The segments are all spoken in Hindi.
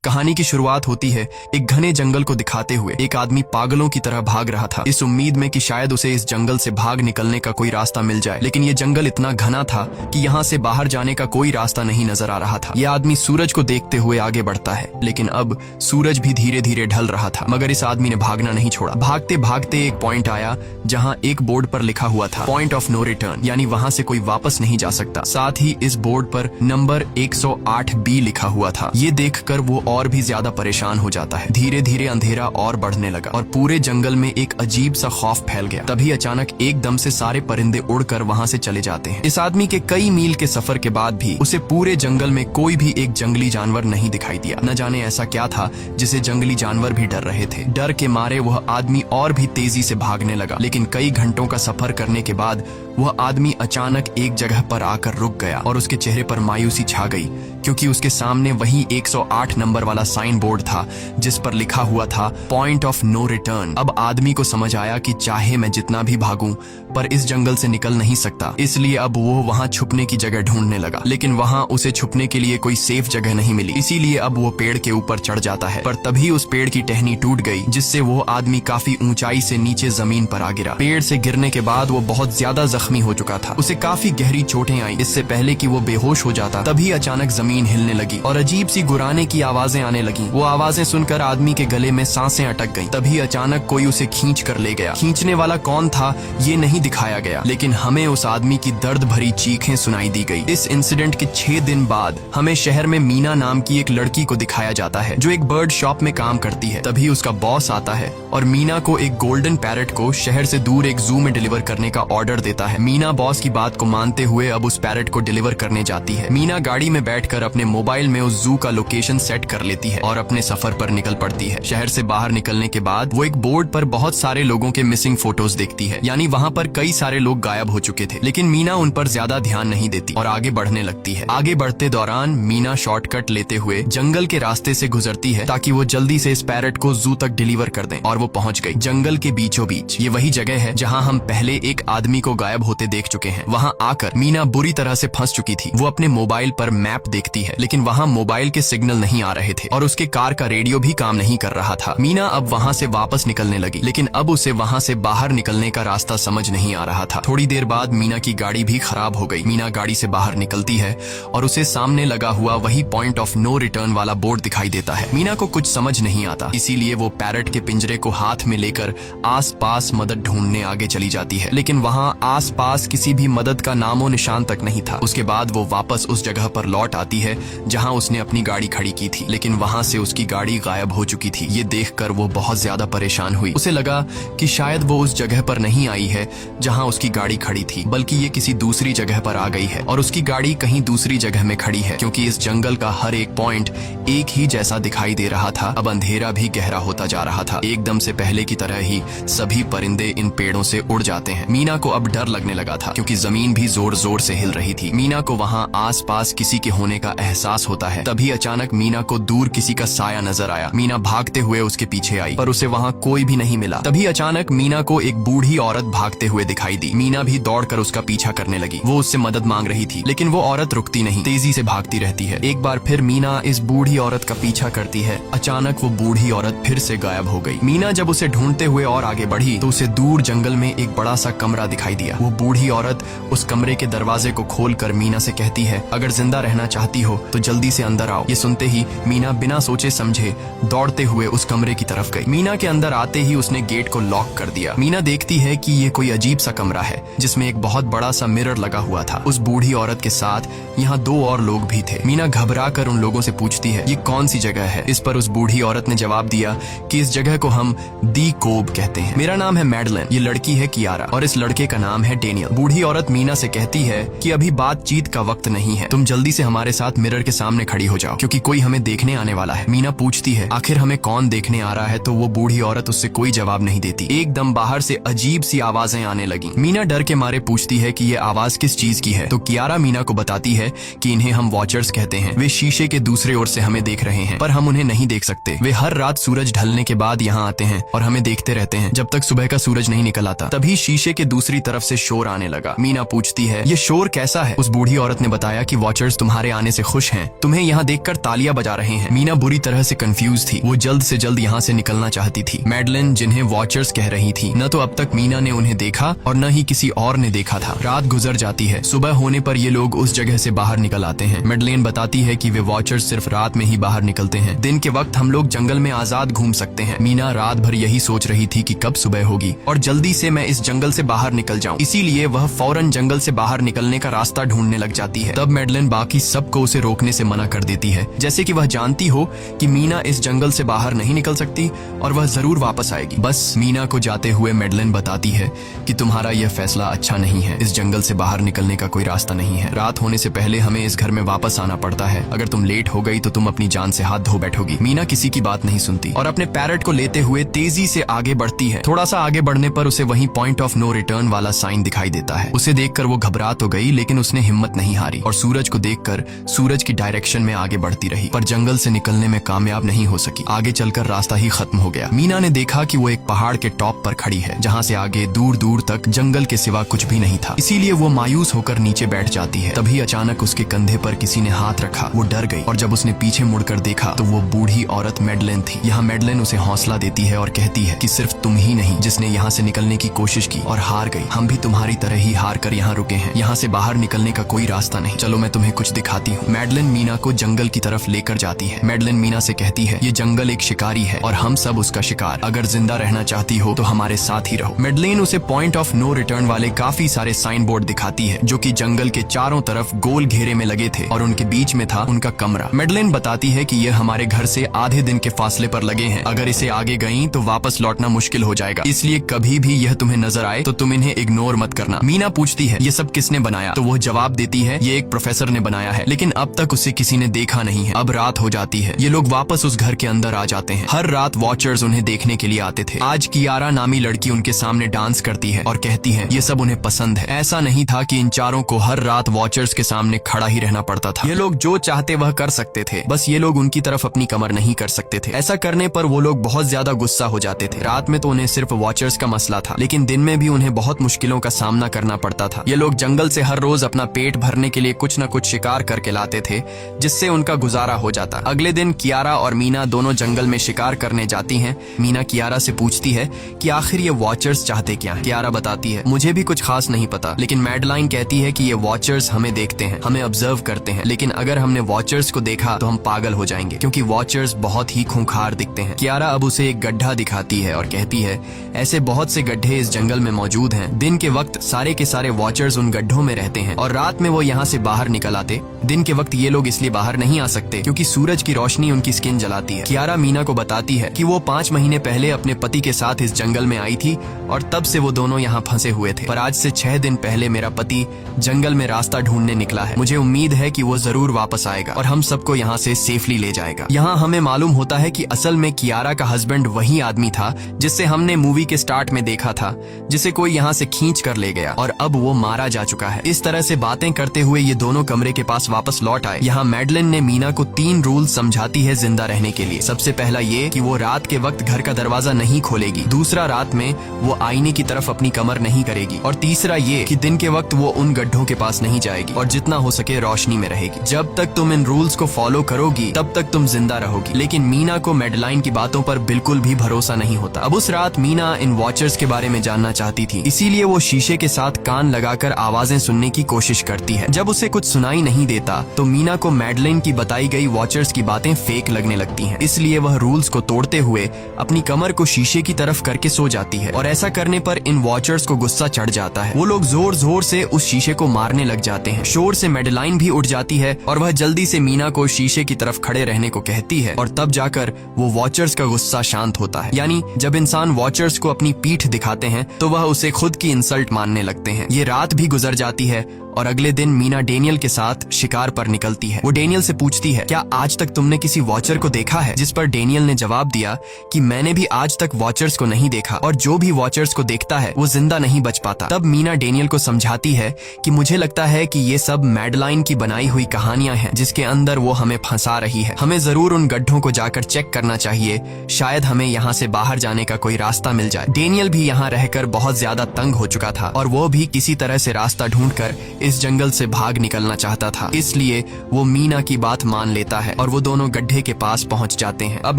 कहानी की शुरुआत होती है एक घने जंगल को दिखाते हुए। एक आदमी पागलों की तरह भाग रहा था, इस उम्मीद में कि शायद उसे इस जंगल से भाग निकलने का कोई रास्ता मिल जाए। लेकिन ये जंगल इतना घना था कि यहाँ से बाहर जाने का कोई रास्ता नहीं नजर आ रहा था। यह आदमी सूरज को देखते हुए आगे बढ़ता है, लेकिन अब सूरज भी धीरे धीरे ढल रहा था। मगर इस आदमी ने भागना नहीं छोड़ा। भागते भागते एक पॉइंट आया जहाँ एक बोर्ड पर लिखा हुआ था पॉइंट ऑफ नो रिटर्न, यानी वहाँ से कोई वापस नहीं जा सकता। साथ ही इस बोर्ड पर नंबर 108B लिखा हुआ था। ये देखकर वो और भी ज्यादा परेशान हो जाता है। धीरे धीरे अंधेरा और बढ़ने लगा और पूरे जंगल में एक अजीब सा खौफ फैल गया। तभी अचानक एकदम से सारे परिंदे उड़कर वहाँ से चले जाते हैं। इस आदमी के कई मील के सफर के बाद भी उसे पूरे जंगल में कोई भी एक जंगली जानवर नहीं दिखाई दिया। न जाने ऐसा क्या था जिसे जंगली जानवर भी डर रहे थे। डर के मारे वह आदमी और भी तेजी से भागने लगा, लेकिन कई घंटों का सफर करने के बाद वह आदमी अचानक एक जगह पर आकर रुक गया और उसके चेहरे पर मायूसी छा गई, क्योंकि उसके सामने वही 108 नंबर वाला साइन बोर्ड था जिस पर लिखा हुआ था पॉइंट ऑफ नो रिटर्न। अब आदमी को समझ आया कि चाहे मैं जितना भी भागूं पर इस जंगल से निकल नहीं सकता, इसलिए अब वो वहां छुपने की जगह ढूंढने लगा। लेकिन वहां उसे छुपने के लिए कोई सेफ जगह नहीं मिली, इसीलिए अब वो पेड़ के ऊपर चढ़ जाता है। पर तभी उस पेड़ की टहनी टूट गई, जिससे वो आदमी काफी ऊंचाई से नीचे जमीन पर आ गिरा। पेड़ से गिरने के बाद वो बहुत ज्यादा जख्मी हो चुका था। उसे काफी गहरी चोटें आई। इससे पहले कि वो बेहोश हो जाता तभी अचानक जमीन हिलने लगी और अजीब सी गुर्राने की आवाजें आने लगी। वो आवाजें सुनकर आदमी के गले में सांसें अटक गईं। तभी अचानक कोई उसे खींच कर ले गया। खींचने वाला कौन था ये नहीं दिखाया गया, लेकिन हमें उस आदमी की दर्द भरी चीखें सुनाई दी गई। इस इंसिडेंट के 6 दिन बाद हमें शहर में मीना नाम की एक लड़की को दिखाया जाता है जो एक बर्ड शॉप में काम करती है। तभी उसका बॉस आता है और मीना को एक गोल्डन पैरट को शहर से दूर एक जू में डिलीवर करने का ऑर्डर देता है। मीना बॉस की बात को मानते हुए अब उस पैरट को डिलीवर करने जाती है। मीना गाड़ी में बैठकर अपने मोबाइल में उस जू का लोकेशन सेट कर लेती है और अपने सफर पर निकल पड़ती है। शहर से बाहर निकलने के बाद वो एक बोर्ड पर बहुत सारे लोगों के मिसिंग फोटोज देखती है, यानी वहाँ पर कई सारे लोग गायब हो चुके थे। लेकिन मीना उन पर ज्यादा ध्यान नहीं देती और आगे बढ़ने लगती है। आगे बढ़ते दौरान मीना शॉर्टकट लेते हुए जंगल के रास्ते से गुजरती है ताकि वो जल्दी से इस पैरट को जू तक डिलीवर कर दें, और वो पहुंच गई जंगल के बीचों बीच। ये वही जगह है जहाँ हम पहले एक आदमी को गायब होते देख चुके हैं। वहाँ आकर मीना बुरी तरह से फंस चुकी थी। वो अपने मोबाइल पर मैप देखती है, लेकिन वहाँ मोबाइल के सिग्नल नहीं आ रहे थे और उसके कार का रेडियो भी काम नहीं कर रहा था। मीना अब वहाँ से वापस निकलने लगी, लेकिन अब उसे वहाँ से बाहर निकलने का रास्ता समझ नहीं आ रहा था। थोड़ी देर बाद मीना की गाड़ी भी खराब हो गई। मीना गाड़ी से बाहर निकलती है और उसे सामने लगा हुआ वही पॉइंट ऑफ नो रिटर्न वाला बोर्ड दिखाई देता है। मीना को कुछ समझ नहीं आता, इसीलिए वो पैरट के पिंजरे को हाथ में लेकर आसपास मदद ढूंढने आगे चली जाती है, लेकिन वहाँ आसपास किसी भी मदद का नामो निशान तक नहीं था। उसके बाद वो वापस उस जगह पर लौट आती है जहाँ उसने अपनी गाड़ी खड़ी की थी, लेकिन वहाँ से उसकी गाड़ी गायब हो चुकी थी। ये देखकर वो बहुत ज्यादा परेशान हुई। उसे लगा कि शायद वो उस जगह पर नहीं आई है जहाँ उसकी गाड़ी खड़ी थी, बल्कि ये किसी दूसरी जगह पर आ गई है और उसकी गाड़ी कहीं दूसरी जगह में खड़ी है, क्योंकि इस जंगल का हर एक पॉइंट एक ही जैसा दिखाई दे रहा था। अब अंधेरा भी गहरा होता जा रहा था। एकदम से पहले की तरह ही सभी परिंदे इन पेड़ों से उड़ जाते हैं। मीना को अब डर लगने लगा था, क्योंकि जमीन भी जोर जोर से हिल रही थी। मीना को वहाँ आसपास किसी के होने का एहसास होता है। तभी अचानक मीना को दूर किसी का साया नजर आया। मीना भागते हुए उसके पीछे आई, पर उसे वहाँ कोई भी नहीं मिला। तभी अचानक मीना को एक बूढ़ी औरत भागते हुए दिखाई दी। मीना भी दौड़कर उसका पीछा करने लगी। वो उससे मदद मांग रही थी, लेकिन वो औरत रुकती नहीं, तेजी से भागती रहती है। एक बार फिर मीना इस बूढ़ी औरत का पीछा करती है। अचानक वो बूढ़ी औरत फिर से गायब हो गई। मीना जब उसे ढूंढते हुए और आगे बढ़ी तो उसे दूर जंगल में एक बड़ा सा कमरा दिखाई दिया। वो बूढ़ी औरत उस कमरे के दरवाजे को खोलकर मीना से कहती है, अगर जिंदा रहना चाहती हो तो जल्दी से अंदर आओ। ये सुनते ही मीना बिना सोचे समझे दौड़ते हुए उस कमरे की तरफ गई। मीना के अंदर आते ही उसने गेट को लॉक कर दिया। मीना देखती है कि ये कोई अजीब सा कमरा है जिसमें एक बहुत बड़ा सा मिरर लगा हुआ था। उस बूढ़ी औरत के साथ यहाँ 2 और लोग भी थे। मीना घबरा कर उन लोगों से पूछती है, ये कौन सी जगह है? इस पर उस बूढ़ी औरत ने जवाब दिया कि इस जगह को हम दी कोब कहते हैं। मेरा नाम है मैडलिन, ये लड़की है कियारा और इस लड़के का नाम है डेनियल। बूढ़ी औरत मीना से कहती है कि अभी बातचीत का वक्त नहीं है, तुम जल्दी से हमारे साथ मिरर के सामने खड़ी हो जाओ, क्योंकि कोई हमें देखने आने वाला है। मीना पूछती है, आखिर हमें कौन देखने आ रहा है? तो वो बूढ़ी औरत उससे कोई जवाब नहीं देती। एकदम बाहर से अजीब सी आवाजें आने लगी। मीना डर के मारे पूछती है कि ये आवाज किस चीज की है? तो कियारा मीना को बताती है कि इन्हें हम वॉचर्स कहते हैं। वे शीशे के दूसरे ओर से हमें देख रहे हैं, पर हम उन्हें नहीं देख सकते। वे हर रात सूरज ढलने के बाद यहाँ आते हैं और हमें देखते रहते हैं जब तक सुबह का सूरज नहीं निकल आता। तभी शीशे के दूसरी तरफ से शोर आने लगा। मीना पूछती है, ये शोर कैसा है? उस बूढ़ी औरत ने बताया कि वॉचर्स तुम्हारे आने से खुश हैं, तुम्हें यहाँ देखकर तालियां बजा रहे हैं। मीना बुरी तरह से कंफ्यूज थी, वो जल्द से जल्द यहाँ से निकलना चाहती थी। मैडलिन जिन्हें वॉचर्स कह रही थी, न तो अब तक मीना ने उन्हें देखा और न ही किसी और ने देखा था। रात गुजर जाती है, सुबह होने पर ये लोग उस जगह से बाहर निकल आते हैं। मैडलिन बताती है कि वे वॉचर्स सिर्फ रात में ही बाहर निकलते हैं, दिन के वक्त हम लोग जंगल में आजाद घूम सकते हैं। मीना रात भर यही सोच रही थी कि कब सुबह होगी और जल्दी से मैं इस जंगल से बाहर निकल जाऊं। इसीलिए वह फौरन जंगल से बाहर निकलने का रास्ता ढूंढने लग जाती है। तब मैडलिन बाकी सबको उसे रोकने से मना कर देती है, जैसे कि वह जानती हो कि मीना इस जंगल से बाहर नहीं निकल सकती और वह जरूर वापस आएगी। बस मीना को जाते हुए मैडलिन बताती है कि तुम्हारा यह फैसला अच्छा नहीं है, इस जंगल से बाहर निकलने का कोई रास्ता नहीं है। रात होने से पहले हमें इस घर में वापस आना पड़ता है, अगर तुम लेट हो गई तो तुम अपनी जान से हाथ धो बैठोगी। मीना किसी की बात नहीं सुनती और अपने पैरट को लेते हुए तेजी से आगे बढ़ती है। थोड़ा सा आगे बढ़ने पर उसे वहीं पॉइंट ऑफ नो रिटर्न वाला साइन दिखाई देता है। उसे देखकर वो घबरा तो गई, लेकिन उसने हिम्मत नहीं हारी और सूरज को देखकर सूरज की डायरेक्शन में आगे बढ़ती रही, पर जंगल से निकलने में कामयाब नहीं हो सकी। आगे चलकर रास्ता ही खत्म हो गया। मीना ने देखा कि वो एक पहाड़ के टॉप पर खड़ी है, जहाँ से आगे दूर दूर तक जंगल के सिवा कुछ भी नहीं था। इसीलिए वो मायूस होकर नीचे बैठ जाती है। तभी अचानक उसके कंधे पर किसी ने हाथ रखा। वो डर गई और जब उसने पीछे मुड़कर देखा तो वो बूढ़ी औरत मैडलिन थी। यहाँ मैडलिन उसे हौसला देती है और कहती है कि सिर्फ तुम ही नहीं जिसने यहाँ से निकलने की कोशिश की और हार गई, हम भी तुम्हारी तरह ही हार कर यहाँ रुके हैं। यहाँ से बाहर निकलने का कोई रास्ता नहीं, चलो मैं तुम्हें कुछ दिखाती हूँ। मैडलिन मीना को जंगल की तरफ लेकर जाती है। मैडलिन मीना से कहती है, ये जंगल एक शिकारी है और हम सब उसका शिकार, अगर जिंदा रहना चाहती हो तो हमारे साथ ही रहो। मैडलिन उसे पॉइंट ऑफ नो रिटर्न वाले काफी सारे साइन बोर्ड दिखाती है, जो कि जंगल के चारों तरफ गोल घेरे में लगे थे और उनके बीच में था उनका कमरा। मैडलिन बताती है कि यह हमारे घर से आधे दिन के फासले पर लगे हैं, अगर इसे आगे गई तो वापस लौटना मुश्किल हो जाएगा, इसलिए कभी भी यह तुम्हें नजर आए तो तुम इन्हें इग्नोर मत करना। मीना पूछती है, ये सब किसने बनाया? तो वो जवाब देती है, ये एक प्रोफेसर ने बनाया है, लेकिन अब तक उसे किसी ने देखा नहीं है। अब रात हो जाती है, ये लोग वापस उस घर के अंदर आ जाते हैं। हर रात वॉचर्स उन्हें देखने के लिए आते थे। आज कियारा नामी लड़की उनके सामने डांस करती है और कहती है ये सब उन्हें पसंद है। ऐसा नहीं था कि इन चारों को हर रात वॉचर्स के सामने खड़ा ही रहना पड़ता था। ये लोग जो चाहते वह कर सकते थे, बस ये लोग उनकी तरफ अपनी कमर नहीं कर सकते थे। ऐसा करने पर वो लोग बहुत ज्यादा गुस्सा हो जाते थे। रात में तो उन्हें सिर्फ वॉचर्स का मसला था, लेकिन दिन में भी उन्हें बहुत मुश्किलों का सामना करना पड़ता था। ये लोग जंगल से हर रोज अपना पेट भरने के लिए कुछ न कुछ शिकार करके लाते थे, जिससे उनका गुजारा हो जाता। अगले दिन कियारा और मीना दोनों जंगल में शिकार करने जाती हैं। मीना कियारा से पूछती है कि आखिर ये वॉचर्स चाहते क्या हैं? कियारा बताती है, मुझे भी कुछ खास नहीं पता, लेकिन मैडलाइन कहती है कि ये वॉचर्स हमें देखते हैं, हमें ऑब्जर्व करते हैं, लेकिन अगर हमने वॉचर्स को देखा तो हम पागल हो जाएंगे, क्योंकि वॉचर्स बहुत ही खूंखार दिखते हैं। कियारा अब उसे एक गड्ढा दिखाती है और कहती है, ऐसे बहुत से गड्ढे इस जंगल में मौजूद हैं। दिन के वक्त सारे के सारे वॉचर्स उन गड्ढों में रहते हैं और रात में वो यहाँ से बाहर निकल आते। दिन के वक्त ये लोग इसलिए बाहर नहीं आ सकते क्योंकि सूरज की रोशनी उनकी स्किन जलाती है। कियारा मीना को बताती है कि वो 5 महीने पहले अपने पति के साथ इस जंगल में आई थी और तब से वो दोनों यहाँ फंसे हुए थे, पर आज से 6 दिन पहले मेरा पति जंगल में रास्ता ढूंढने निकला है। मुझे उम्मीद है कि वो जरूर वापस आएगा और हम सबको यहाँ से सेफली ले जाएगा। यहाँ हमें मालूम होता है कि असल में कियारा का हस्बैंड वही आदमी था जिससे हमने मूवी के स्टार्ट में देखा था, जिसे कोई यहाँ से खींच कर ले गया और अब वो मारा जा चुका है। इस तरह से बातें करते हुए ये दोनों कमरे के पास वापस लौट आए। यहाँ मैडलिन ने मीना को 3 रूल समझाती है जिंदा रहने के लिए। सबसे पहला ये कि वो रात के वक्त घर का दरवाजा नहीं खोलेगी। दूसरा, रात में वो आईने की तरफ अपनी कमर नहीं करेगी। और तीसरा ये कि दिन के वक्त वो उन गड्ढों के पास नहीं जाएगी और जितना हो सके रोशनी में रहेगी। जब तक तुम इन रूल्स को फॉलो करोगी तब तक तुम जिंदा रहोगी। लेकिन मीना को मैडलाइन की बातों पर बिल्कुल भी भरोसा नहीं होता। अब उस रात मीना इन वॉचर्स के बारे में जानना चाहती थी, इसीलिए वो शीशे के साथ कान लगाकर आवाजें सुनने की कोशिश करती है। जब उसे कुछ सुनाई नहीं देता तो मीना को मैडलिन की बताई गई वॉचर्स की बातें फेक लगने लगती हैं। इसलिए वह रूल्स को तोड़ते हुए अपनी कमर को शीशे की तरफ करके सो जाती है और ऐसा करने पर इन वॉचर्स को गुस्सा चढ़ जाता है। वो लोग जोर जोर से उस शीशे को मारने लग जाते हैं। शोर से मैडलाइन भी उठ जाती है और वह जल्दी से मीना को शीशे की तरफ खड़े रहने को कहती है और तब जाकर वो वॉचर्स का गुस्सा शांत होता है। यानी जब इंसान वॉचर्स को अपनी पीठ दिखाते हैं तो वह उसे खुद की इंसल्ट मानने लगते हैं। ये रात भी गुजर जाती है और अगले दिन मीना डेनियल के साथ शिकार पर निकलती है। वो डेनियल से पूछती है, क्या आज तक तुमने किसी वॉचर को देखा है? जिस पर डेनियल ने जवाब दिया कि मैंने भी आज तक वॉचर्स को नहीं देखा और जो भी वॉचर्स को देखता है वो जिंदा नहीं बच पाता। तब मीना डेनियल को समझाती है कि मुझे लगता है कि ये सब मैडलाइन की बनाई हुई कहानियां हैं जिसके अंदर वो हमें फंसा रही है। हमें जरूर उन गड्ढों को जाकर चेक करना चाहिए, शायद हमें यहाँ से बाहर जाने का कोई रास्ता मिल जाए। डेनियल भी यहाँ रहकर बहुत ज्यादा तंग हो चुका था और वो भी किसी तरह से रास्ता ढूंढकर इस जंगल से भाग निकलना चाहता था, इसलिए वो मीना की बात मान लेता है और वो दोनों गड्ढे के पास पहुंच जाते हैं। अब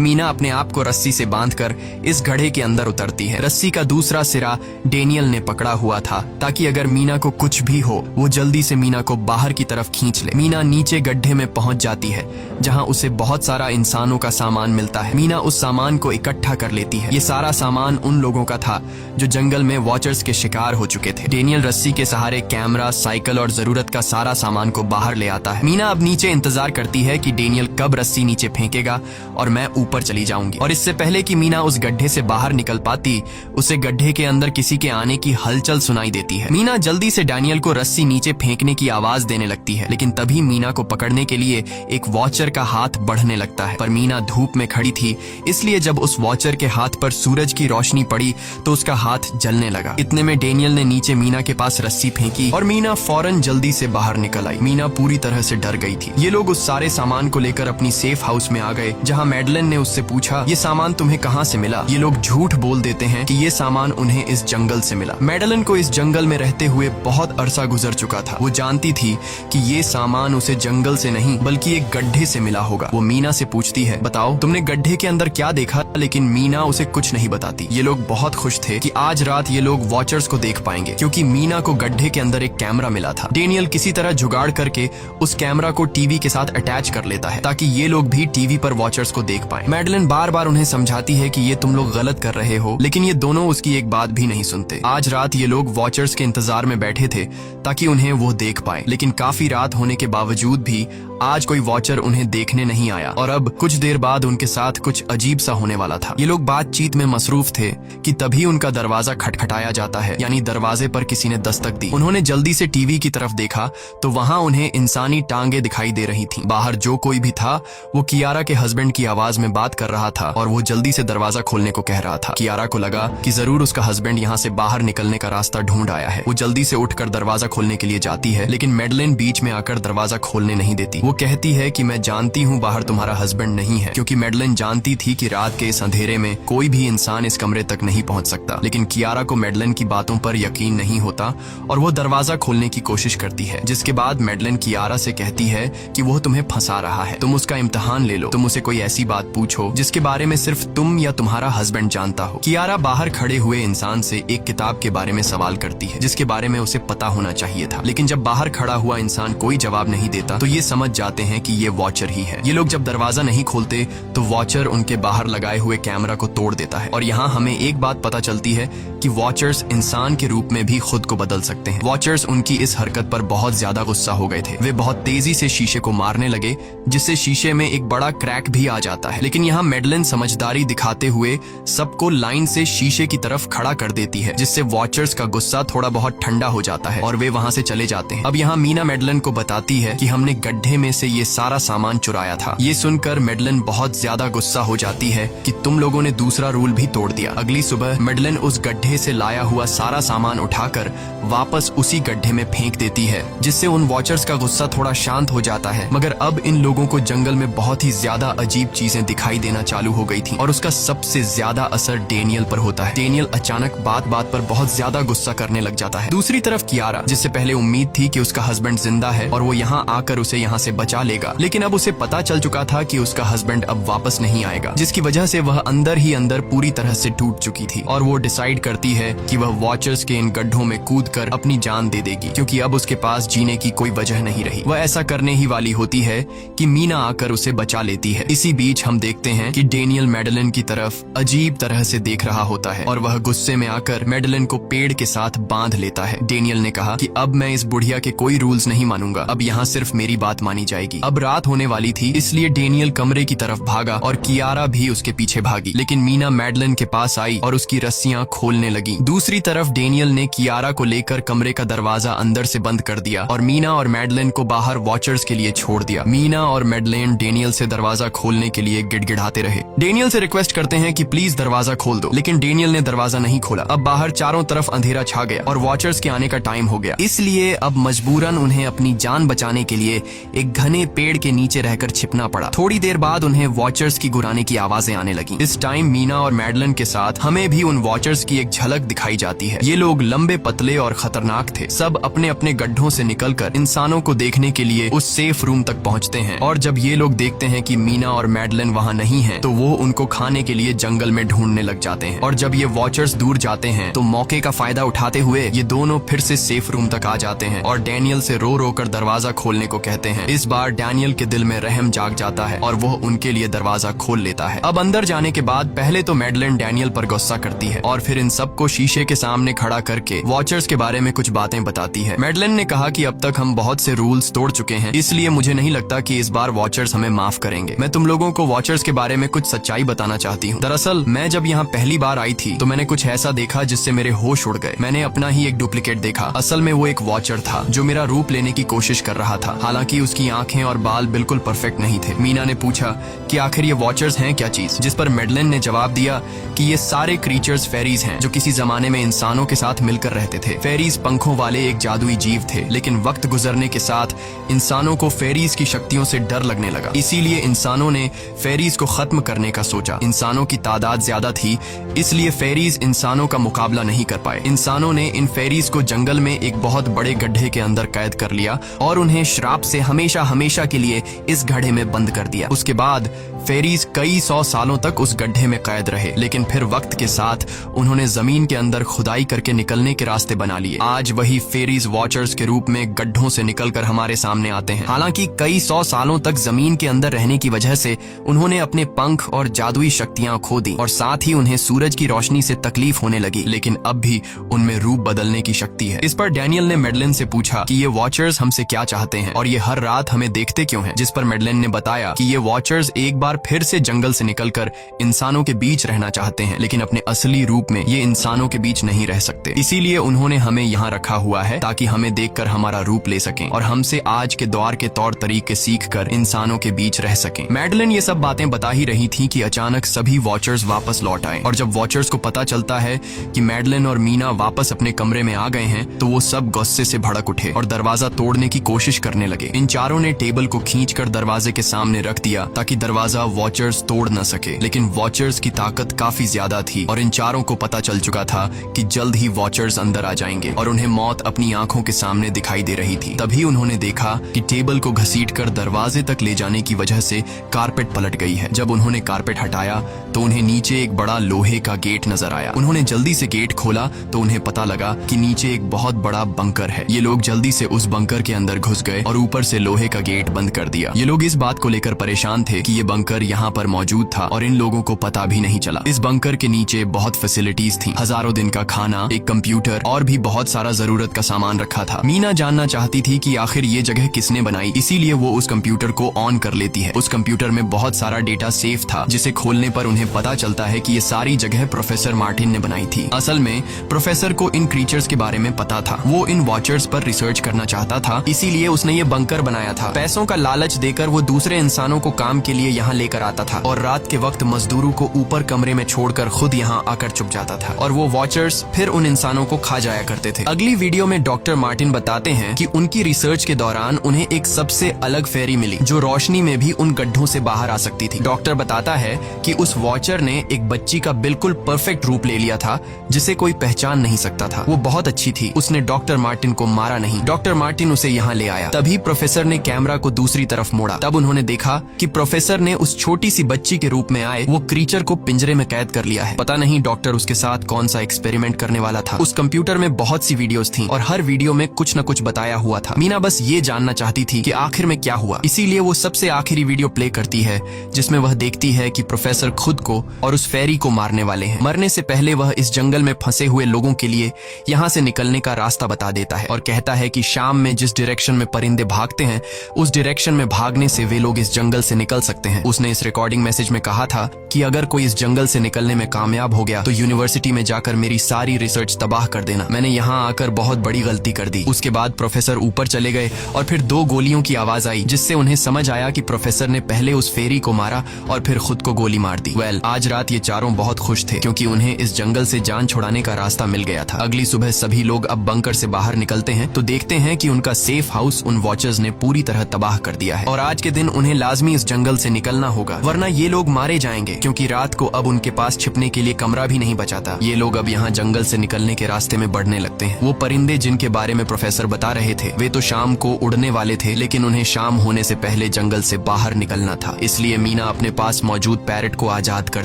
मीना अपने आप को रस्सी से बांधकर इस गड्ढे के अंदर उतरती है। रस्सी का दूसरा सिरा डेनियल ने पकड़ा हुआ था ताकि अगर मीना को कुछ भी हो वो जल्दी से मीना को बाहर की तरफ खींच ले। मीना नीचे गड्ढे में पहुंच जाती है जहां उसे बहुत सारा इंसानों का सामान मिलता है। मीना उस सामान को इकट्ठा कर लेती है। ये सारा सामान उन लोगों का था जो जंगल में वॉचर्स के शिकार हो चुके थे। डेनियल रस्सी के सहारे कैमरा, साइकिल और जरूरत का सारा सामान को बाहर ले आता है। मीना अब नीचे इंतजार करती है कि डेनियल कब रस्सी नीचे फेंकेगा और मैं ऊपर चली जाऊंगी। और इससे पहले कि मीना उस गड्ढे से बाहर निकल पाती, उसे गड्ढे के अंदर किसी के आने की हलचल सुनाई देती है। मीना जल्दी से डेनियल को रस्सी नीचे फेंकने की आवाज देने लगती है, लेकिन तभी मीना को पकड़ने के लिए एक वॉचर का हाथ बढ़ने लगता है। पर मीना धूप में खड़ी थी, इसलिए जब उस वॉचर के हाथ पर सूरज की रोशनी पड़ी तो उसका हाथ जलने लगा। इतने में डेनियल ने नीचे मीना के पास रस्सी फेंकी और मीना फौरन जल्दी से बाहर निकल आई। मीना पूरी तरह से डर गई थी। ये लोग उस सारे सामान को लेकर अपनी सेफ हाउस में आ गए, जहाँ मैडलिन ने उससे पूछा, ये सामान तुम्हें कहाँ से मिला? ये लोग झूठ बोल देते हैं कि ये सामान उन्हें इस जंगल से मिला। मैडलिन को इस जंगल में रहते हुए बहुत अरसा गुजर चुका था। वो जानती थी कि ये सामान उसे जंगल से नहीं बल्कि एक गड्ढे से मिला होगा। वो मीना से पूछती है, बताओ तुमने गड्ढे के अंदर क्या देखा? लेकिन मीना उसे कुछ नहीं बताती। ये लोग बहुत खुश थे कि आज रात ये लोग वॉचर्स को देख पाएंगे, क्योंकि मीना को गड्ढे के अंदर एक कैमरा मिला था। डेनियल किसी तरह जुगाड़ करके उस कैमरा को टीवी के साथ अटैच कर लेता है ताकि ये लोग भी टीवी पर वॉचर्स को देख पाएं। मैडलिन बार बार उन्हें समझाती है कि ये तुम लोग गलत कर रहे हो, लेकिन ये दोनों उसकी एक बात भी नहीं सुनते। आज रात ये लोग वॉचर्स के इंतजार में बैठे थे ताकि उन्हें वो देख पाए, लेकिन काफी रात होने के बावजूद भी आज कोई वॉचर उन्हें देखने नहीं आया और अब कुछ देर बाद उनके साथ कुछ अजीब सा होने वाला था। ये लोग बातचीत में मसरूफ थे कि तभी उनका दरवाजा खटखटाया जाता है, यानी दरवाजे पर किसी ने दस्तक दी। उन्होंने जल्दी से टीवी की तरफ देखा तो वहाँ उन्हें इंसानी टांगे दिखाई दे रही थीं। बाहर जो कोई भी था वो कियारा के हस्बैंड की आवाज में बात कर रहा था और वो जल्दी से दरवाजा खोलने को कह रहा था। कियारा को लगा कि जरूर उसका हस्बैंड यहाँ से बाहर निकलने का रास्ता ढूंढ आया है। वो जल्दी से उठकर दरवाजा खोलने के लिए जाती है, लेकिन मैडलिन बीच में आकर दरवाजा खोलने नहीं देती। वो कहती है कि मैं जानती हूँ बाहर तुम्हारा हस्बैंड नहीं है, क्योंकि मैडलिन जानती थी कि रात के इस अंधेरे में कोई भी इंसान इस कमरे तक नहीं पहुंच सकता। लेकिन कियारा को मैडलिन की बातों पर यकीन नहीं होता और वो दरवाजा खोलने की कोशिश करती है, जिसके बाद मैडलिन कियारा से कहती है कि वो तुम्हें फंसा रहा है, तुम उसका इम्तिहान ले लो, तुम उसे कोई ऐसी बात पूछो जिसके बारे में सिर्फ तुम या तुम्हारा हस्बैंड जानता हो। कियारा बाहर खड़े हुए इंसान से एक किताब के बारे में सवाल करती है जिसके बारे में उसे पता होना चाहिए था, लेकिन जब बाहर खड़ा हुआ इंसान कोई जवाब नहीं देता तो ये समझ जाते हैं कि ये वॉचर ही है। ये लोग जब दरवाजा नहीं खोलते तो वॉचर उनके बाहर लगाए हुए कैमरा को तोड़ देता है और यहाँ हमें एक बात पता चलती है कि वॉचर्स इंसान के रूप में भी खुद को बदल सकते हैं। वॉचर्स उनकी इस हरकत पर बहुत ज्यादा गुस्सा हो गए थे। वे बहुत तेजी से शीशे को मारने लगे जिससे शीशे में एक बड़ा क्रैक भी आ जाता है, लेकिन यहाँ मैडलिन समझदारी दिखाते हुए सबको लाइन से शीशे की तरफ खड़ा कर देती है, जिससे वॉचर्स का गुस्सा थोड़ा बहुत ठंडा हो जाता है और वे वहाँ से चले जाते हैं। अब यहाँ मीना मैडलिन को बताती है कि हमने गड्ढे में से ये सारा सामान चुराया था। ये सुनकर मैडलिन बहुत ज्यादा गुस्सा हो जाती है कि तुम लोगों ने दूसरा रूल भी तोड़ दिया। अगली सुबह मैडलिन उस गड्ढे से लाया हुआ सारा सामान उठाकर वापस उसी गड्ढे में फेंक देती है, जिससे उन वॉचर्स का गुस्सा थोड़ा शांत हो जाता है। मगर अब इन लोगों को जंगल में बहुत ही ज्यादा अजीब चीजें दिखाई देना चालू हो गई थी और उसका सबसे ज्यादा असर डेनियल पर होता है। डेनियल अचानक बात बात पर बहुत ज्यादा गुस्सा करने लग जाता है। दूसरी तरफ कियारा, जिससे पहले उम्मीद थी कि उसका हस्बैंड जिंदा है और वो यहाँ आकर उसे यहाँ से बचा लेगा, लेकिन अब उसे पता चल चुका था कि उसका हस्बैंड अब वापस नहीं आएगा, जिसकी वजह से वह अंदर ही अंदर पूरी तरह से टूट चुकी थी और वो डिसाइड करती है कि वह वॉचर्स के इन गड्ढों में कूदकर अपनी जान दे देगी, क्योंकि अब उसके पास जीने की कोई वजह नहीं रही। वह ऐसा करने ही वाली होती है कि मीना आकर उसे बचा लेती है। इसी बीच हम देखते हैं कि डेनियल मैडलिन की तरफ अजीब तरह से देख रहा होता है और वह गुस्से में आकर मैडलिन को पेड़ के साथ बांध लेता है। डेनियल ने कहा कि अब मैं इस बुढ़िया के कोई रूल्स नहीं मानूंगा, अब यहाँ सिर्फ मेरी बात मानी जाएगी। अब रात होने वाली थी, इसलिए डेनियल कमरे की तरफ भागा और कियारा भी उसके पीछे भागी, लेकिन मीना मैडलिन के पास आई और उसकी रस्सियां खोलने लगी। दूसरी तरफ डेनियल ने कियारा को लेकर कमरे का दरवाजा अंदर अंदर से बंद कर दिया और मीना और मैडलिन को बाहर वॉचर्स के लिए छोड़ दिया। मीना और मैडलिन डेनियल से दरवाजा खोलने के लिए गिड़गिड़ाते रहे। डेनियल से रिक्वेस्ट करते हैं कि प्लीज दरवाजा खोल दो, लेकिन डेनियल ने दरवाजा नहीं खोला। अब बाहर चारों तरफ अंधेरा छा गया और वॉचर्स के आने का टाइम हो गया, इसलिए अब मजबूरन उन्हें अपनी जान बचाने के लिए एक घने पेड़ के नीचे रहकर छिपना पड़ा। थोड़ी देर बाद उन्हें वॉचर्स की गुराने की आवाजें आने लगी। इस टाइम मीना और मैडलिन के साथ हमें भी उन वॉचर्स की एक झलक दिखाई जाती है। ये लोग लंबे, पतले और खतरनाक थे। सब अपने अपने गड्ढों से निकलकर इंसानों को देखने के लिए उस सेफ रूम तक पहुंचते हैं और जब ये लोग देखते हैं कि मीना और मैडलिन वहां नहीं हैं, तो वो उनको खाने के लिए जंगल में ढूंढने लग जाते हैं। और जब ये वॉचर्स दूर जाते हैं तो मौके का फायदा उठाते हुए ये दोनों फिर से सेफ रूम तक आ जाते हैं और डैनियल से रो रो कर दरवाजा खोलने को कहते हैं। इस बार डैनियल के दिल में रहम जाग जाता है और वो उनके लिए दरवाजा खोल लेता है। अब अंदर जाने के बाद पहले तो मैडलिन डैनियल पर गुस्सा करती है और फिर इन सबको शीशे के सामने खड़ा करके वॉचर्स के बारे में कुछ बातें बताती है। मैडलिन ने कहा कि अब तक हम बहुत से रूल्स तोड़ चुके हैं, इसलिए मुझे नहीं लगता कि इस बार वॉचर्स हमें माफ करेंगे। मैं तुम लोगों को वॉचर्स के बारे में कुछ सच्चाई बताना चाहती हूँ। दरअसल मैं जब यहाँ पहली बार आई थी तो मैंने कुछ ऐसा देखा जिससे मेरे होश उड़ गए। मैंने अपना ही एक डुप्लीकेट देखा। असल में वो एक वॉचर था जो मेरा रूप लेने की कोशिश कर रहा था। हालांकि उसकी आंखें और बाल बिल्कुल परफेक्ट नहीं थे। मीना ने पूछा कि आखिर ये वॉचर्स हैं क्या चीज, जिस पर मैडलिन ने जवाब दिया कि ये सारे क्रीचर्स फेरीज हैं जो किसी जमाने में इंसानों के साथ मिलकर रहते थे। फेरीज पंखों वाले एक जादुई जीव थे, लेकिन वक्त गुजरने के साथ इंसानों को फेरीज की शक्तियों से डर लगने लगा। इसीलिए इंसानों ने फेरीज को खत्म करने का सोचा। इंसानों की तादाद ज्यादा थी, इसलिए फेरीज इंसानों का मुकाबला नहीं कर पाए। इंसानों ने इन फेरीज को जंगल में एक बहुत बड़े गड्ढे के अंदर कैद कर लिया और उन्हें श्राप से हमेशा हमेशा के लिए इस गड्ढे में बंद कर दिया। उसके बाद फेरीज कई 100 सालों तक उस गड्ढे में कैद रहे, लेकिन फिर वक्त के साथ उन्होंने जमीन के अंदर खुदाई करके निकलने के रास्ते बना लिए। आज वही फेरीज वॉचर्स के रूप में गड्ढों से निकलकर हमारे सामने आते हैं। हालांकि कई 100 सालों तक जमीन के अंदर रहने की वजह से उन्होंने अपने पंख और जादुई शक्तियां खो दी और साथ ही उन्हें सूरज की रोशनी से तकलीफ होने लगी, लेकिन अब भी उनमें रूप बदलने की शक्ति है। इस पर डैनियल ने मैडलिन से पूछा कि ये वॉचर्स हमसे क्या चाहते हैं और ये हर रात हमें देखते क्यों हैं, जिस पर मैडलिन ने बताया कि ये वॉचर्स एक बार फिर से जंगल से निकलकर इंसानों के बीच रहना चाहते हैं, लेकिन अपने असली रूप में ये इंसानों के बीच नहीं रह सकते। इसीलिए उन्होंने हमें यहाँ रखा हुआ है ताकि हमें देखकर हमारा रूप ले सकें और हमसे आज के दौर के तौर तरीके सीखकर इंसानों के बीच रह सकें। मैडलिन ये सब बातें बता ही रही थी कि अचानक सभी वॉचर्स वापस लौट आए और जब वॉचर्स को पता चलता है कि मैडलिन और मीना वापस अपने कमरे में आ गए हैं तो वो सब गुस्से से भड़क उठे और दरवाजा तोड़ने की कोशिश करने लगे। इन चारों ने टेबल को खींचकर दरवाजे के सामने रख दिया ताकि दरवाजा वॉचर्स तोड़ न सके, लेकिन वॉचर्स की ताकत काफी ज्यादा थी और इन चारों को पता चल चुका था कि जल्द ही वॉचर्स अंदर आ जाएंगे और उन्हें मौत अपनी आंखों के सामने दिखाई दे रही थी। तभी उन्होंने देखा कि टेबल को घसीटकर दरवाजे तक ले जाने की वजह से कारपेट पलट गई है। जब उन्होंने कारपेट हटाया तो उन्हें नीचे एक बड़ा लोहे का गेट नजर आया। उन्होंने जल्दी से गेट खोला तो उन्हें पता लगा कि नीचे एक बहुत बड़ा बंकर है। ये लोग जल्दी से उस बंकर के अंदर घुस गए और ऊपर से लोहे का गेट बंद कर दिया। ये लोग इस बात को लेकर परेशान थे कि ये बंकर यहाँ पर मौजूद था और इन लोगों को पता भी नहीं चला। इस बंकर के नीचे बहुत फैसिलिटीज थी, हजारों दिन का खाना, एक कंप्यूटर और भी बहुत सारा जरूरत का सामान रखा था। मीना जानना चाहती थी कि आखिर ये जगह किसने बनाई, इसीलिए वो उस कंप्यूटर को ऑन कर लेती है। उस कंप्यूटर में बहुत सारा डेटा सेफ था, जिसे खोलने पर उन्हें पता चलता है कि ये सारी जगह प्रोफेसर मार्टिन ने बनाई थी। असल में प्रोफेसर को इन क्रीचर्स के बारे में पता था। वो इन वॉचर्स पर रिसर्च करना चाहता था, इसीलिए उसने ये बंकर बनाया था। पैसों का लालच देकर वो दूसरे इंसानों को काम के लिए यहाँ लेकर आता था और रात के वक्त मजदूरों को ऊपर कमरे में छोड़कर खुद यहाँ आकर छुप जाता था और वो वॉचर्स फिर उन इंसानों को खा जाया करते थे। अगली वीडियो में डॉक्टर मार्टिन बताते हैं कि उनकी रिसर्च के दौरान उन्हें एक सबसे अलग फेरी मिली जो रोशनी में भी उन गड्ढों से बाहर आ सकती थी। डॉक्टर बताता है कि उस वॉचर ने एक बच्ची का बिल्कुल परफेक्ट रूप ले लिया था जिसे कोई पहचान नहीं सकता था। वो बहुत अच्छी थी, उसने डॉक्टर मार्टिन को मारा नहीं। डॉक्टर मार्टिन उसे यहाँ ले आया। तभी प्रोफेसर ने कैमरा को दूसरी तरफ मोड़ा। तब उन्होंने देखा कि प्रोफेसर ने उस छोटी सी बच्ची के रूप में आए वो क्रीचर को पिंजरे में कैद कर लिया है। पता नहीं डॉक्टर उसके साथ कौन सा एक्सपेरिमेंट करने वाला था। उस कंप्यूटर में बहुत सी वीडियोस थी और हर वीडियो में कुछ न कुछ बताया हुआ था। मीना बस ये जानना चाहती थी कि आखिर में क्या हुआ, इसीलिए वो सबसे आखिरी वीडियो प्ले करती है जिसमें वह देखती है कि प्रोफेसर खुद को और उस फेरी को मारने वाले हैं। मरने से पहले वह इस जंगल में फंसे हुए लोगों के लिए यहाँ से निकलने का रास्ता बता देता है और कहता है कि शाम में जिस डायरेक्शन में परिंदे भागते हैं उस डायरेक्शन में भागने से वे लोग इस जंगल से निकल सकते हैं। उसने इस रिकॉर्डिंग मैसेज में कहा था कि अगर कोई इस जंगल से निकलने में कामयाब हो गया तो यूनिवर्सिटी में जाकर मेरी सारी रिसर्च तबाह कर देना। मैंने यहाँ आकर बहुत बड़ी गलती कर दी। उसके बाद प्रोफेसर ऊपर चले गए और फिर 2 गोलियों की आवाज आई, जिससे उन्हें समझ आया कि प्रोफेसर ने पहले उस फेरी को मारा और फिर खुद को गोली मार दी। आज रात ये चारों बहुत खुश थे क्योंकि उन्हें इस जंगल से जान छुड़ाने का रास्ता मिल गया था। अगली सुबह सभी लोग अब बंकर से बाहर निकलते हैं तो देखते हैं कि उनका सेफ हाउस उन वॉचर्स ने पूरी तरह तबाह कर दिया है और आज के दिन उन्हें लाजमी इस जंगल से निकलना होगा, वरना ये लोग मारे जाएंगे क्योंकि रात को अब उनके पास छिपने के लिए कमरा भी नहीं बचा था। ये लोग अब यहाँ जंगल से निकलने के रास्ते में बढ़ने लगते हैं। वो परिंदे जिनके बारे में प्रोफेसर बता रहे थे वे तो शाम को उड़ने वाले थे, लेकिन उन्हें शाम होने से पहले जंगल से बाहर निकलना था। इसलिए मीना अपने पास मौजूद पैरट को आजाद कर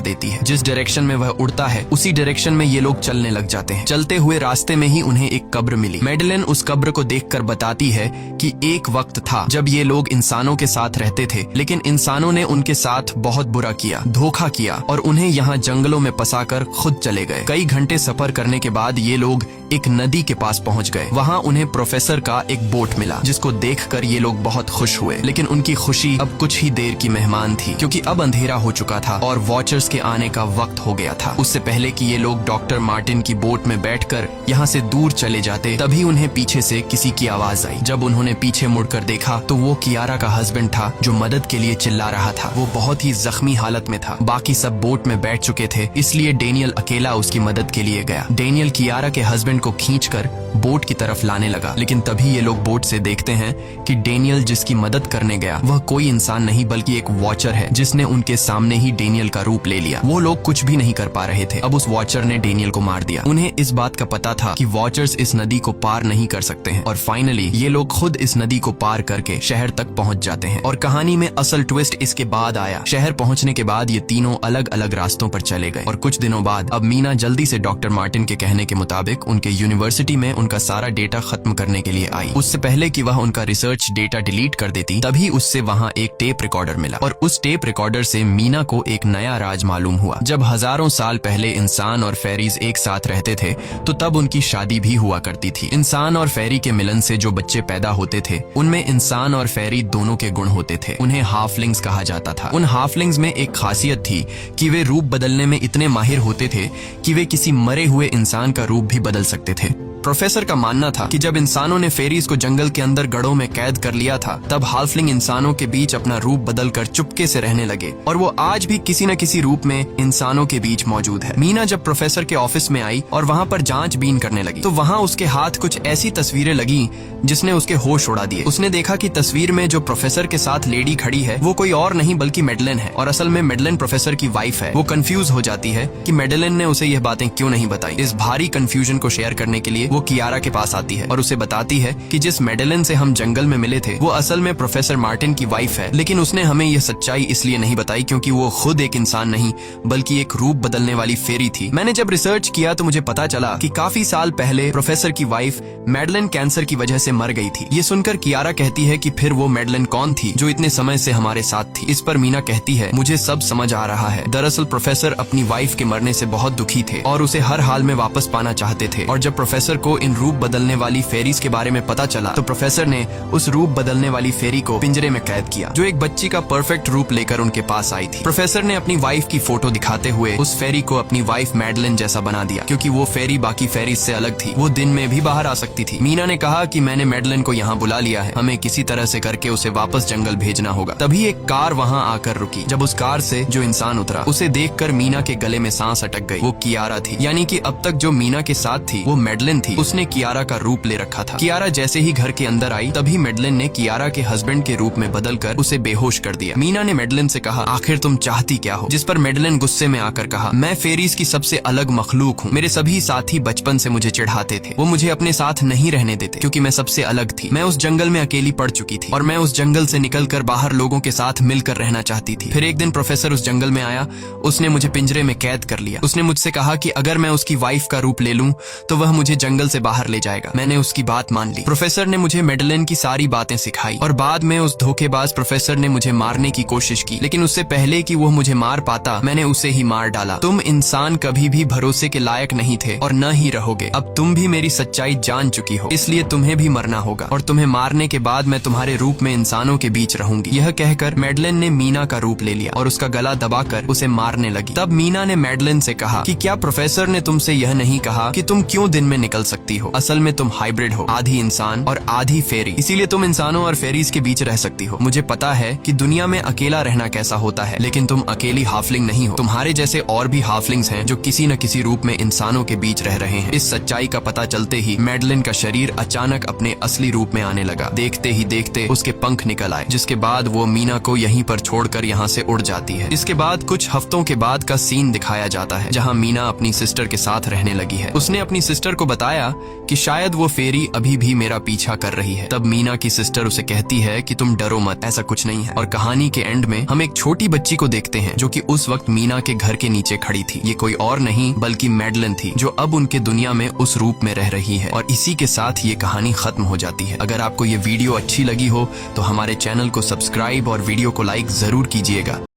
देती है। जिस डायरेक्शन में वह उड़ता है उसी डायरेक्शन में ये लोग चलने लग जाते हैं। चलते हुए रास्ते में ही उन्हें एक कब्र मिली। मैडलेन उस कब्र को देखकर बताती है कि एक वक्त था जब ये लोग इंसानों के साथ रहते थे, लेकिन इंसानों ने उनके साथ बहुत बुरा किया, धोखा किया और उन्हें यहाँ जंगलों में फंसाकर खुद चले गए। कई घंटे सफर करने के बाद ये लोग एक नदी के पास पहुंच गए। वहाँ उन्हें प्रोफेसर का एक बोट मिला, जिसको देखकर ये लोग बहुत खुश हुए, लेकिन उनकी खुशी अब कुछ ही देर की मेहमान थी क्योंकि अब अंधेरा हो चुका था और वॉचर्स के आने का वक्त हो गया था। उससे पहले कि ये लोग डॉक्टर मार्टिन की बोट में बैठकर यहाँ से दूर चले जाते, तभी उन्हें पीछे से किसी की आवाज आई। जब उन्होंने पीछे मुड़कर देखा तो वो कियारा का हस्बैंड था जो मदद के लिए चिल्ला रहा था। वो बहुत ही जख्मी हालत में था। बाकी सब बोट में बैठ चुके थे, इसलिए डेनियल अकेला उसकी मदद के लिए गया। डेनियल कियारा के हस्बैंड को खींचकर बोट की तरफ लाने लगा, लेकिन तभी ये लोग बोट से देखते हैं कि डेनियल जिसकी मदद करने गया वह कोई इंसान नहीं बल्कि एक वॉचर है, जिसने उनके सामने ही डेनियल का रूप ले लिया। वो लोग कुछ भी नहीं कर पा रहे थे। अब उस वॉचर ने डेनियल को मार दिया। उन्हें इस बात का पता था कि वॉचर्स इस नदी को पार नहीं कर सकते हैं और फाइनली ये लोग खुद इस नदी को पार करके शहर तक पहुंच जाते हैं। और कहानी में असल ट्विस्ट इसके बाद आया। शहर पहुंचने के बाद ये तीनों अलग अलग रास्तों पर चले गए और कुछ दिनों बाद अब मीना जल्दी से डॉक्टर मार्टिन के कहने के मुताबिक उनके यूनिवर्सिटी में उनका सारा डेटा खत्म करने के लिए आई। उससे पहले कि वह उनका रिसर्च डेटा डिलीट कर देती, तभी उससे वहाँ एक टेप रिकॉर्डर मिला और उस टेप रिकॉर्डर से मीना को एक नया राज मालूम हुआ। जब हजारों साल पहले इंसान और फेरीज एक साथ रहते थे तो तब उनकी शादी भी हुआ करती थी। इंसान और फेरी के मिलन से जो बच्चे पैदा होते थे उनमें इंसान और फेरी दोनों के गुण होते थे। उन्हें हाफलिंग्स कहा जाता था। उन हाफलिंग्स में एक खासियत थी कि वे रूप बदलने में इतने माहिर होते थे कि वे किसी मरे हुए इंसान का रूप भी बदल सकते थे। प्रोफेसर का मानना था कि जब इंसानों ने फेरीज को जंगल के अंदर गढ़ों में कैद कर लिया था, तब हाफलिंग इंसानों के बीच अपना रूप बदलकर चुपके से रहने लगे और वो आज भी किसी न किसी रूप में इंसानों के बीच मौजूद है। मीना जब प्रोफेसर के ऑफिस में आई और वहाँ पर जांचबीन करने लगी तो वहाँ उसके हाथ कुछ ऐसी तस्वीरें लगी जिसने उसके होश उड़ा दिए। उसने देखा कि तस्वीर में जो प्रोफेसर के साथ लेडी खड़ी है वो कोई और नहीं बल्कि मैडलेन है और असल में मैडलेन प्रोफेसर की वाइफ है। वो कंफ्यूज हो जाती है कि मैडलेन ने उसे यह बातें क्यों नहीं बताई। इस भारी कंफ्यूजन को शेयर करने के लिए वो कियारा के पास आती है और उसे बताती है कि जिस मैडलेन से हम जंगल में मिले थे वो असल में प्रोफेसर मार्टिन की वाइफ है, लेकिन उसने हमें यह सच्चाई इसलिए नहीं बताई क्योंकि वो खुद एक इंसान नहीं बल्कि एक रूप बदलने वाली फेरी थी। मैंने जब रिसर्च किया तो मुझे पता चला कि काफी साल पहले प्रोफेसर की वाइफ मैडलेन कैंसर की वजह से मर गई थी। ये सुनकर कियारा कहती है कि फिर वो मैडलेन कौन थी जो इतने समय से हमारे साथ थी। इस पर मीना कहती है, मुझे सब समझ आ रहा है। दरअसल प्रोफेसर अपनी वाइफ के मरने से बहुत दुखी थे और उसे हर हाल में वापस पाना चाहते थे और जब प्रोफेसर को इन रूप बदलने वाली फेरीज के बारे में पता चला तो प्रोफेसर ने उस रूप बदलने वाली फेरी को पिंजरे में कैद किया जो एक बच्ची का परफेक्ट रूप लेकर उनके पास आई थी। प्रोफेसर ने अपनी वाइफ की फोटो दिखाते हुए उस फेरी को अपनी वाइफ मैडलेन जैसा बना दिया क्योंकि वो फेरी बाकी फेरीज से अलग थी। वो दिन में भी बाहर आ सकती थी। मीना ने कहा कि मैंने मैडलेन को यहाँ बुला लिया है, हमें किसी तरह से करके उसे वापस जंगल भेजना होगा। तभी एक कार वहाँ आकर रुकी। जब उस कार से जो इंसान उतरा उसे देखकर मीना के गले में सांस अटक गई। वो कियारा थी, यानी कि अब तक जो मीना के साथ थी वो मैडलेन थी। उसने कियारा का रूप ले रखा था। कियारा जैसे ही घर के अंदर आई तभी मैडलेन ने कियारा के हस्बैंड के रूप में बदलकर उसे बेहोश कर दिया। मीना ने मैडलेन से कहा, आखिर तुम चाहती क्या हो? जिस पर मैडलेन गुस्से में आकर कहा, मैं फेरीज की सबसे अलग मखलूक हूँ। मेरे सभी साथी बचपन से मुझे चिढ़ाते थे। वो मुझे अपने साथ नहीं रहने देते क्योंकि मैं सबसे अलग थी। मैं उस जंगल में अकेली पड़ चुकी थी और मैं उस जंगल से निकलकर बाहर लोगों के साथ मिलकर रहना चाहती थी। फिर एक दिन प्रोफेसर उस जंगल में आया। उसने मुझे पिंजरे में कैद कर लिया। उसने मुझसे कहा कि अगर मैं उसकी वाइफ का रूप ले लूं तो वह मुझे जंगल से बाहर ले जाएगा। मैंने उसकी बात मान ली। प्रोफेसर ने मुझे मेडलिन की सारी बातें सिखाई और बाद में उस धोखेबाज प्रोफेसर ने मुझे मारने की कोशिश की, लेकिन उससे पहले कि वो मुझे मार पाता मैंने उसे ही मार डाला। तुम इंसान कभी भी भरोसे के लायक नहीं थे और न ही रहोगे। अब तुम भी मेरी सच्चाई जान चुकी हो, इसलिए तुम्हें भी मरना होगा और तुम्हें मारने के बाद मैं तुम्हारे रूप में इंसानों के बीच रहूंगी। यह कहकर मेडलिन ने मीना का रूप ले लिया और उसका गला दबाकर उसे मारने लगी। तब मीना ने मेडलिन से कहा कि क्या प्रोफेसर ने तुमसे यह नहीं कहा कि तुम क्यों दिन में निकल सकती हो? असल में तुम हाइब्रिड हो, आधी इंसान और आधी फेरी, इसीलिए तुम इंसानों और फेरीज के बीच रह सकती हो। मुझे पता है कि दुनिया में अकेला रहना कैसा होता है, लेकिन तुम अकेली हाफलिंग नहीं हो। तुम्हारे जैसे और भी हाफलिंग्स हैं जो किसी न किसी रूप में इंसानों के बीच रह रहे हैं। इस सच्चाई का पता चलते ही मेडलिन का शरीर अचानक अपने असली रूप में आने लगा। देखते ही देखते उसके पंख निकल आए, जिसके बाद वो मीना को यहीं पर छोड़कर यहाँ से उड़ जाती है। इसके बाद कुछ हफ्तों के बाद का सीन दिखाया जाता है, जहाँ मीना अपनी सिस्टर के साथ रहने लगी है। उसने अपनी सिस्टर को बताया कि शायद वो फेरी अभी भी मेरा पीछा कर रही है। तब मीना की सिस्टर उसे कहती है कि तुम डरो मत, ऐसा कुछ नहीं है। और कहानी के एंड में हम एक छोटी बच्ची को देखते हैं जो कि उस वक्त मीना के घर के नीचे खड़ी थी। ये कोई और नहीं बल्कि मेडलिन थी, जो अब उनके दुनिया में उस रूप में रह रही है। और इसी के साथ ये कहानी खत्म हो जाती है। अगर आपको ये वीडियो अच्छी लगी हो तो हमारे चैनल को सब्सक्राइब और वीडियो को लाइक जरूर कीजिएगा।